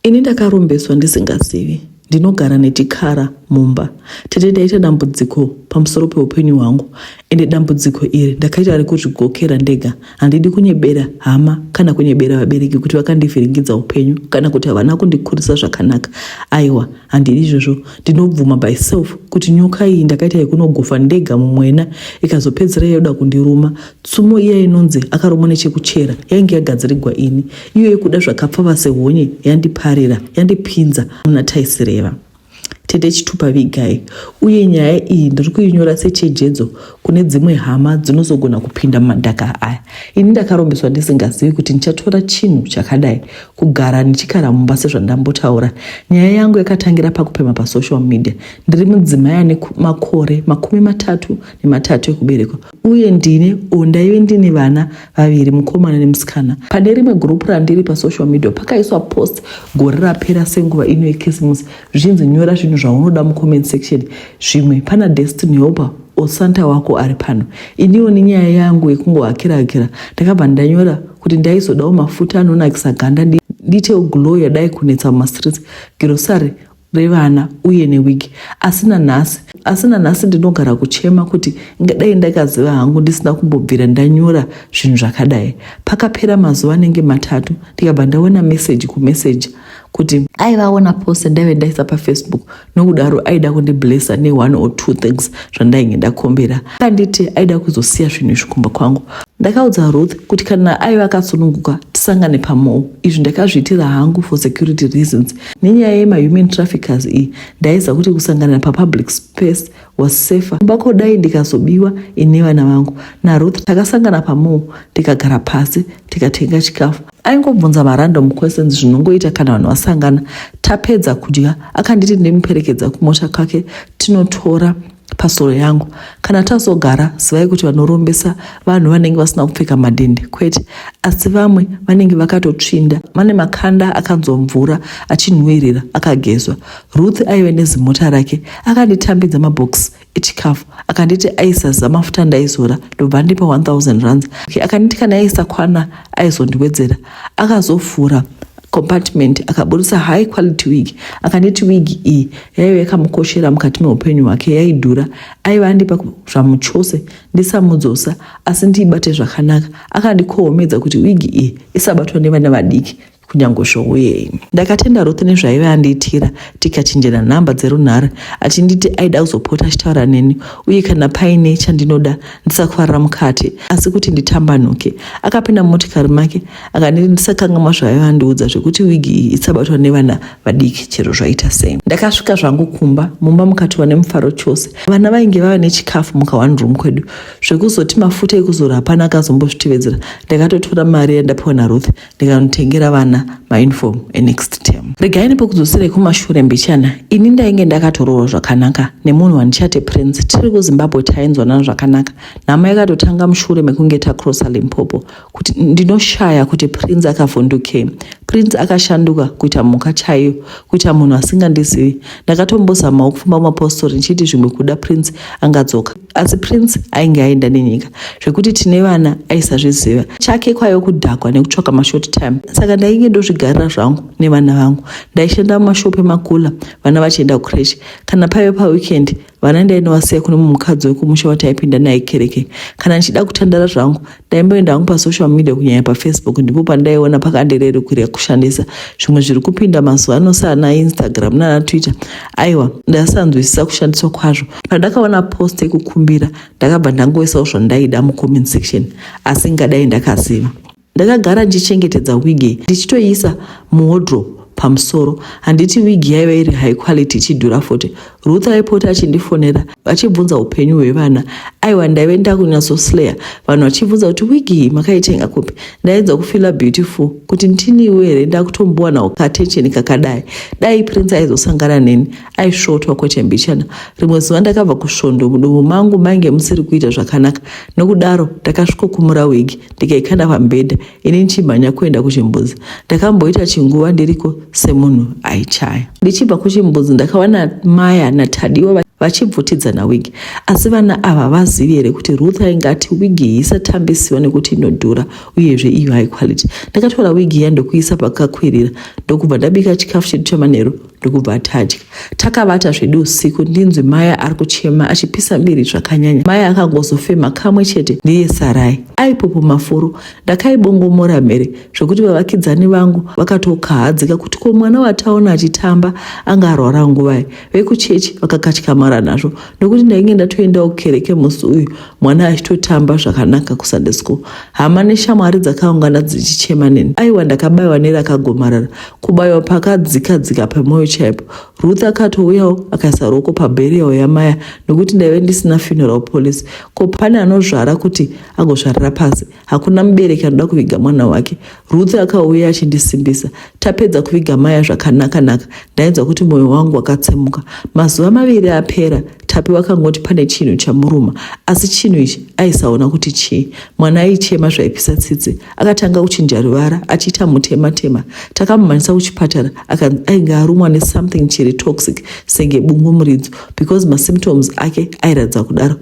Ini ndakarombeswa ndisingazivi. Ndinogara nechikara mumba. Tete ndaita dambudziko pamusoro peupenyu hwangu. Ende dambudziko iri ndakaita rekuzvigokera ndega. Handidi kunyebera hama kana kunyebera vabereki kuti vakandivhiringidza upenyu kana kuti havana kundikurisa zvakanaka. Aiwa, handidi izvozvo. Ndinobvuma by self kuti nyoka iyi ndakaita yekunogofa ndega mumwena ikazopedzera yoda kundiruma. Tsumo iya inonzi akarumwa nechekuchera yainge yagadzirirwa ini. Iyo yekuda zvakapfava sehonye yandiparira, yandipinza muna taisireva. Tete chitupa vigai. Uye nyaya iyi ndiri kuinyora sechejedzo kune dzimwe hama dzinozogona kupinda mumandaka aya. Ini ndakarombeswa ndisingazivi kuti ndichatora chinhu chakadai kugara ndichikara mumba sezvandambotaura. Nyaya yangu yakatangira pakupema pasocial media. Ndiri mudzimai ane makore 33 ekuberekwa. Uye ndaive ndine vana vaviri, mukomana nemusikana. Pane rimwe gurupu randiri pasocial media pakaiswa post gore rapera senguva ino yeKrisimusi zvinzi nyora zvinhu zvaunoda mucomment section. Zvimwe pana Destiny Hope osanta wako ari pano. Iniwo nenyaya yangu yekungohakira ndakabva ndanyora kuti ndaizodawo mafuta anonakisa ganda nditewo glow yadai kunetsa mumastreets, girosari revana uye newigi. Asina nhasi ndinogara kuchema kuti ngadai ndakaziva hangu ndisina kumbobvira ndanyora zvinhu zvakadai. Pakapera mazuva anenge 3 ndikabva ndaona message kumessage kuti aivaona post ndaive ndaisa paFacebook, nokudaro aida kundiblessa ne1 or 2 things zvandainge ndakombera. Akanditi aida kuzosiya zvinhu izvi kumba kwangu. Ndakaudza Ruth kuti kana aiva akasununguka tisangane paMall. Izvi ndakazviitira hangu for security reasons. Nenyaya yemahuman traffickers iyi ndaiza kuti kusangana papublic space was safer. Mbako dai ndikazobiwa ine vana vangu. naRuth takasangana paMall tikagara pasi tikatenga chikafu. Aingobvunza marandom questions zvinongoita kana vanhu vasangana. Tapedza kudya akanditi ndimuperekedza kumota kwake tinotora pasoro yangu. Kana tazogara zivai kuti vanorombesa vanhu vanenge vasina kupfeka madhende kwete, asi vamwe vanenge vakatotsvinda, vane makanda akanzwa mvura achinhuwirira akagezwa. Ruth aive nezimota rake akanditambidza mabhokisi echikafu akanditi aisaza mafuta ndaizora ndobva ndipa 1000 rands. Akanditi kana aisakwana aizondiwedzera. Akazofura compartment akaburisa high quality wig. Akanditi wig iyi yaive yakamukoshera mukati meupenyu hwake, yaidhura. Aiva andipa zvamuchose ndisamudzosa asi ndiibate zvakanaka. Akandikohomedza kuti wig iyi isabatwa nevana vadiki kunyange zvouye. Ndakatenda Ruth nezvaiva andiitira, tikachinjana nhamba dzerunhare achinditi aida kuzopota achitaura neni uye kana paine chandinoda ndisakuvarira mukati asi kuti nditambanuke. Akapinda mumotikari make akanditi ndisakanganwa zvaiva andiudza zvekuti wigi iyi isabatwa nevana vadiki chero zvaita sei. Ndakasvika zvangu kumba, mumba mukatova nemufaro chose. Vana vainge vava nechikafu muka1 room kwedu, zvekuzoti mafuta ekuzora hapana akazombozvitevedzera. Ndakatotora mari yandapiwa naRuth ndikanotengera vana mauniform enext term. Regai nepekudzosera kumashure mbichana. Ini ndainge ndakatorohwa zvakanaka nemunhu wandichati Prince. Tiri kuZimbabwe tainzwanana zvakanaka. Nhama yakatotanga mushure mekunge takrosa Limpopo kuti ndinoshaya kuti Prince akavhundukei. Prince akashanduka kuita mhuka chaiyo, kuita munhu asingandizivi. Ndakatombozamawo kufamba mumapostori ndichiti zvimwe kuda Prince angadzoka, asi Prince ainge aenda nenyika zvekuti tine vana aisazviziva. Chake kwaiyo kudhakwa nekutsvaka mashort time. Saka ndainge ndozvigarira zvangu nevana vangu. Ndaishanda mumashopu emakula vana vachienda kucreche. Kana paive paweekend vana ndainovasiya kune mukadzi wekumusha wataipinda naye kereke. Kana ndichida kutandara zvangu ndaimboenda hangu pasocial media kunyanya paFacebook, ndipo pandaiona pakandireruka kushandisa. Zvimwe zviri kupinda mazuva ano sana Instagram nana Twitter. Aiwa, ndasanzwisisa kushandiswa kwazvo. Pandakaona post yekukumbira ndakabva ndangoisawo zvandaida mucomment section asi ngadai ndakaziva. Ndakagara ndichichengetedza wigi ndichitoisa muwardrobe pamusoro. Handiti wigi yaiva iri high quality ichidhura 40. Ruth aipota achindifonera achibvunza upenyu hwevana. Aiwa, ndaive ndakunyatsoslaya. Vanhu vachibvunza kuti wigi iyi makaitenga kupi. Ndaedza kufila beautiful kuti ndiniwo here ndakutombowana attention kakadai. Dai Prince aizosangana neni aisvotwa kwete mbichana. Rimwe zuva ndakabva kusvondo mudumbu mangu mainge musiri kuita zvakanaka. Nokudaro ndakasvikokumura wigi ndikaikanda pambedha ini ndichimhanya kuenda kuchimbuzi. Ndakamboita chinguva ndiriko semunhu aichaya. Ndichibva kuchimbuzi ndakawana Maya naTadiwa vachibvutidzana wigi. Asi vana ava vazivi here kuti Ruth aingati wigi iyi isatambisiwa nekuti inodhura uyezve iyo high quality. Ndakatora wigi iya ndokuisa pakakwirira ndokubva ndabika chikafu chedu chamanheru ndokubva tadya. Takavata zvedu usiku ndinzwi Maya ari kuchema achipisa mbiri zvakanyanya. Maya akangozofema kamwe chete ndiye Sarai. Aipopo mafuro ndakaibongomora mhere zvokuti vavakidzani vangu vakatokahadzika kuti ko mwana wataona achitamba anga arwara nguvai. Vekuchechi vakakatyamara nazvo nokuti ndainge ndatoendawo kukereke musi uyu mwana achitotamba zvakanaka kuSunday school. Hama neshamwari dzakaungana dzichichema neni. Aiwa ndakabayiwa nerakagomarara, kubayiwa pakadzika pamwoyo chaipo. Ruth akatouyawo akaisa ruoko pabheriyawo yaMaya nokuti ndaive ndisina funeral policy. Ko pane anozvara kuti agozvarira pasi? Hakuna mubereki anoda kuviga mwana wake. Ruth akauya achindisimbisa. Tapedza kuviga Maya zvakanaka-naka. Ndainzwa kuti mwoyo wangu wakatsemuka. Mazuva maviri apera Tapi vakangoti pane chinhu chamuruma, asi chinhu ichi aisaona kuti chii. Mwana aichema zvaipisa tsitsi, akatanga kuchinja ruvara achiita mutema-tema. Takamumhanyisa kuchipatara ainge arumwa nesomething chiri toxic senge bungumuridzo because masymptoms ake airatidza kudaro.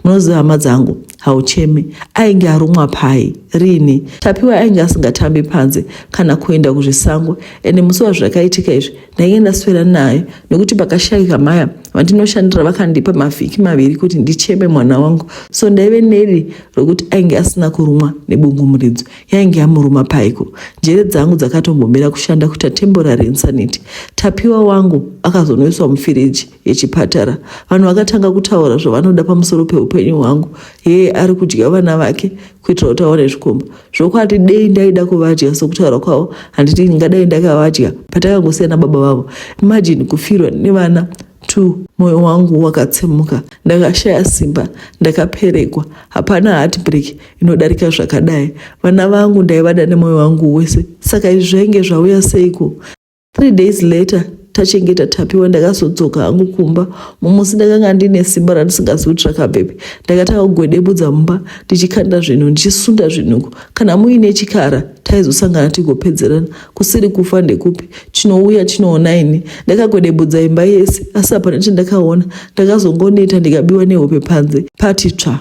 Munoziva hama dzangu, hauchemi. Ainge arumwa pai rini? Tapiwa ainge asingatambi panze kana kuenda kuzvisango. Ende musi wazvakaitika izvi ndainge ndaswera naye nokuti pakashayika Maya vandinoshandira vakandipa mavhiki maviri kuti ndicheme mwana wangu. So ndaive neri rokuti ainge asina kurumwa nebungumuridzo, yainge yamuruma paiko. Njere dzangu dzakatombomira kushanda kuita temporary insanity. Tapiwa wangu akazonoiswa mufiriji yechipatara. Vanhu vakatanga kutaura zvavanoda pamusoro peupenyu hwangu. Yeye ari kudya vana vake kuitira kuti aone zvikombo. Zvokwati dei ndaida kuvadya sokutaura kwavo, handiti ndingadai ndakavadya patakangosiyana baba vavo. Imagine kufirwa nevana tu. Moyo wangu wakatsemuka, ndakashaya simba, ndakaperekwa. Hapana heartbreak inodarika zvakadai. Vana vangu ndaivada nemoyo wangu wese, saka izvenge zvauya seiko. 3 days later tachengeta Tapiwa ndakazodzoka hangu kumba. Mumusi ndakanga ndine simba randisingazivi kuti rakabvepi. Ndakatanga kugwedebudza mumba ndichikanda zvinhu ndichisunda zvinhuku. Kana muine chikara taizosangana tigopedzerana, kusiri kufa ndekupi, chinouya chinoona ini. Ndakagwedebudza imba yese, asi hapana chandakaona. Ndakazongoneta ndikabiwa nehope panze pati tsva.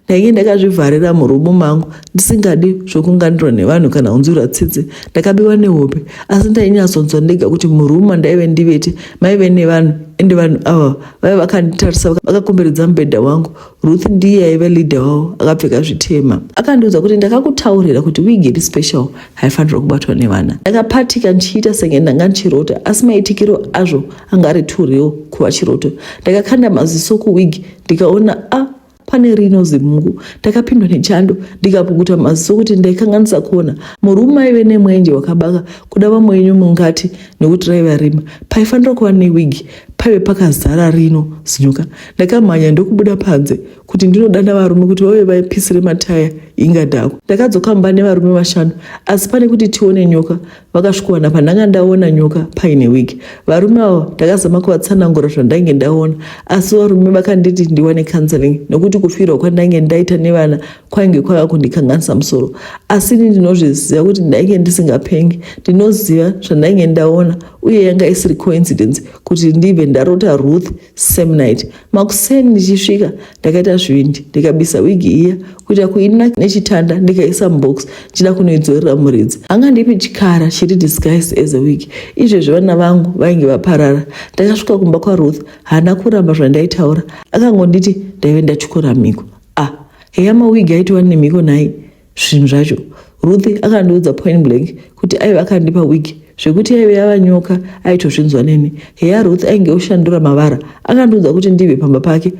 Ndainge ndakazvivharira muromo mangu ndisingadi zvokungandirwa nevanhu kana unzura tsitsi. Ndakabiwa nehope, asi ndainyazonzwa ndega kuti muruma ndaive ndivete maive nevanhu, ende vanhu ava vaive vakanditarisa vakakomberedza mubhedha wangu. Ruth ndiye aive leader wavo, akapfeka zvitema. Akandiudza kuti ndakakutaurira kuti wigi iri special haifanirwa kubatwa nevana. Ndakapatika ndichiita senge ndanga ndichirota, asi maitikiro azvo anga ari too real kuva chiroto. Ndakakanda maziso kuwigi ndikaona pane rino zimungu. Ndakapindwa nechando ndikapukuta maziso kuti ndaikanganisa kuona murume aive nemwenje wakabaka kuda vamwe wenyu mungati nekuti raiva rima. Paifanira kuva newigi paive pakazara rino zinyuka. Ndakamhanya ndokubuda panze kuti ndinodana varume kuti vauye vaipisire mataya ingadhako. Ndakadzoka mumba nevarume 5, asi pane kuti tione nyoka vakasvikowana pandanga ndaona nyoka paine wigi. Varume avo ndakazama kuvatsanangura zvandainge ndaona, asi varume vakanditi ndiwane counseling nokuti kufirwa kwandainge ndaita nevana kwainge kwava kundikanganisa musoro. Asi ini ndinozviziva kuti ndainge ndisingapengi. Ndinoziva zvandainge ndaona uye yanga isiri coincidence kuti ndibve ndarota Ruth same night. Makuseni ndichisvika ndakaita zvivindi, ndikabisa wigi iya kuita kuina nechitanda ndikaisa mubox ndichida kunoidzorera muridzi. Anga ndipi chikara chiri disguised as a wig. Izvezvi vana vangu vainge vaparara. Ndakasvika kumba kwaRuth, haana kuramba zvandaitaura. Akangonditi ndaive ndatyora mhiko. Heya mawigi aitiwa nemhiko nai zvinhu zvacho. Ruth akandiudza point blank kuti aive akandipa wigi zvekuti aive yava nyoka aitozvinzwa neni. Heya Ruth ainge oshandura mavara. Akandiudza kuti ndive pamba pake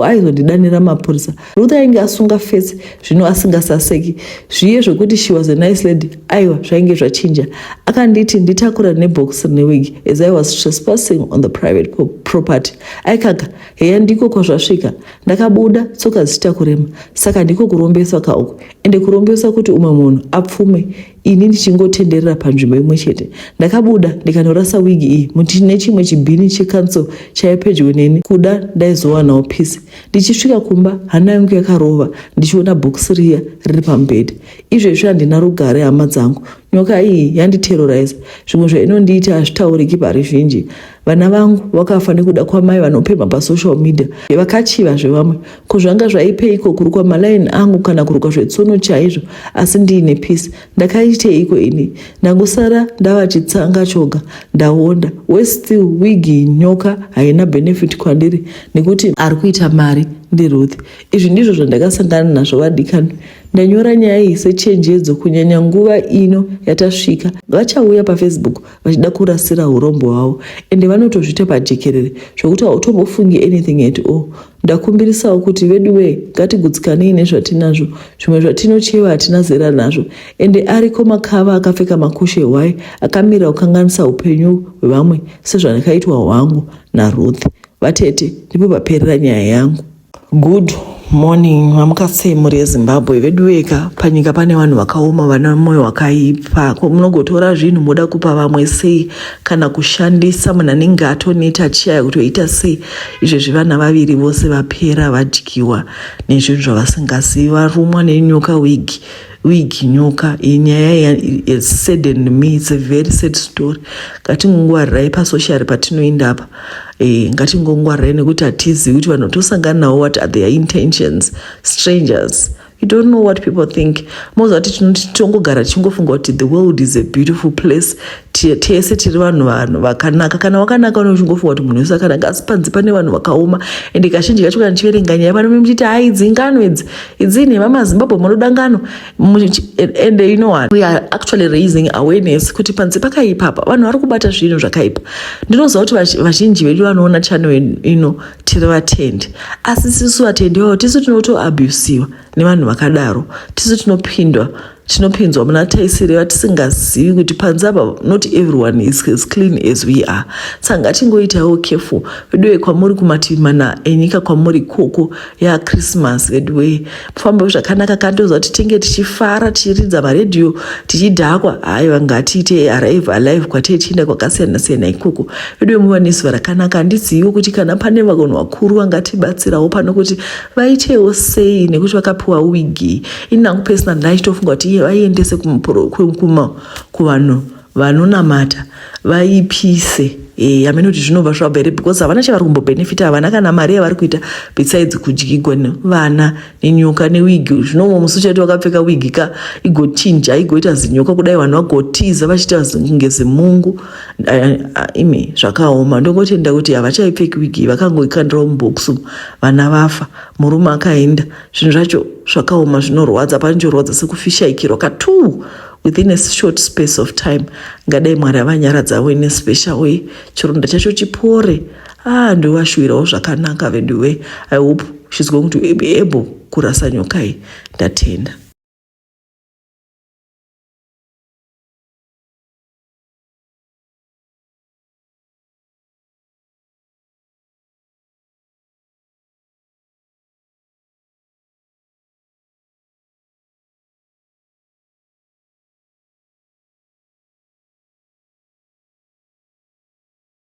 aizondidanira mapurisa. Ruth ainge asunga fesi zvino asingasaseki. Zviye zvokuti she was a nice lady aiwa zvainge zvachinja. Akanditi nditakura nebox newigi as I was trespassing on the private property. Aikaga heya ndiko kwazvasvika. Ndakabuda tsoka zita kurema, saka ndiko kurombesa kauku. Ende kurombesa kuti umwe munhu apfume ini ndichingotenderera panzvimbo imwe chete. Ndakabuda ndikanorasa wigi iyi nechimwe chibhini checouncil chaipedyo neni kuda ndaizowanawo pisi. Ndichisvika kumba hana yangu yakarova ndichiona bhokisi riya riri pamubhedha. Izvezvi handina rugare hama dzangu. nyoka iyi yanditerrorize. Zvimwe zvainondiita hazvitauriki paruzhinji. Vana vangu vakafa nekuda kwamai vanopemha pasocial media, vakachiva zvevamwe. Ko zvanga zvaipeiko kurukwa malaini angu kana kurukwa zvetsono chaizvo, asi ndiine peace? Ndakaiteiko ini? Ndangosara ndava chitsanga choga, ndaonda. Still wigi nyoka haina benefit kwandiri nekuti ari kuita mari ndiRuth. Izvi ndizvo zvandakasangana nazvo vadikani. Ndanyora nyaya iyi sechenjedzo, kunyanya nguva ino yatasvika. Vachauya paFacebook vachida kurasira urombo hwavo, ende vanotozviita pajekerere zvokuti hautombofungi anything at all. Ndakumbirisawo kuti vedu we ngatigodzikanei nezvatinazvo. Zvimwe zvatinocheva hatina zera nazvo, ende ariko makava akapfeka makushe hwai akamira kukanganisa upenyu hwevamwe sezvandakaitwa hwangu naRuth. Vatete, ndipo paperera nyaya yangu. Good morning, mamukasei muri yeZimbabwe. Vedu weka panyika pane vanhu vakaoma, vana moyo wakaipa. Munogotora zvinhu moda kupa vamwe sei, kana kushandisa munhu anenge atoneta achishaya kutoita sei. Izvezvi vana vaviri vose vapera, vadyiwa nezvinhu zvavasingazivi, varumwa nenyoka wigi nyoka. Iyi nyaya is saddened me. It's a very sad story. Ngatingongwarirai pasocial patinoenda apa. Ngatingongwarirai nekuti hatizivi kuti vanhu tosangana navo, what are their intentions. Strangers, you don't know what people think. Mozati tinongogara tichingofungwa kuti the world is a beautiful place. Tese tiri vanhu vakanaka. Kana wakanaka unochingofungwa kuti munhu wese akanaka, asi panze pane vanhu vakaoma. Ende kazhinji kacho kana tichiverenga nyaya pano muchiti hai dzingano idzini vamaZimbabwe munoda ngano. And you know what, we are actually raising awareness kuti panze pakaipapa vanhu vari kubata zvinhu zvakaipa. Ndinoziva kuti vazhinji vedu vanoona channel ino tiri vatendi, asi sisu vatendi wavo tisu tinotoabusiwa nevanhu vakadaro. Tisu tinopinzwa muna taisireva tisingazivi kuti panze apa not everyone is as clean as we are. Saka ngatingoitawo careful. Veduwe kwamuri kumativi mana enyika kwamuri koko yaChristmas, veduwe mufambe zvakanaka. Kandoziva kuti tinge tichifara tichiridza maredhiyo tichidhakwa, haiwa ngatiite arrive alive kwatei tichienda kwakasiyana siyana ikoko. Veduwe muva nezuva rakanaka. Handizivi kuti kana pane vanhu vakuru vangatibatsirawo pano kuti vaitewo sei, nekuti vakapiwa wigi. Inangu personal ndachitofunga kuti vaiendese kuvanhu vanonamata vaipise. Aminoti zvinobva zvabere because havana chavari kumbobenefita, havana kana mari yavari kuita besides kudyigwa vana nenyoka newigi. Zvinomo musi chete wakapfeka wigi ka igochinja igoita zinyoka kudai, vanhu vagotiza vachiita kunge zimungu. Ime zvakaoma. Ndongotenda kuti havachaipfeki wigi, vakangoikandirawo mubhokisi, vana vafa, murume akaenda. Zvinhu zvacho zvakaoma, zvinorwadza. Panchorwadza sekufishaikirwa katu within a short space of time. Ngadai Mwari avanyaradzawo in a special way, chironda chacho chipore. Ndovashuvirawo zvakanaka veduwe. I hope she's going to be able kurasa nyoka iyi. Ndatenda.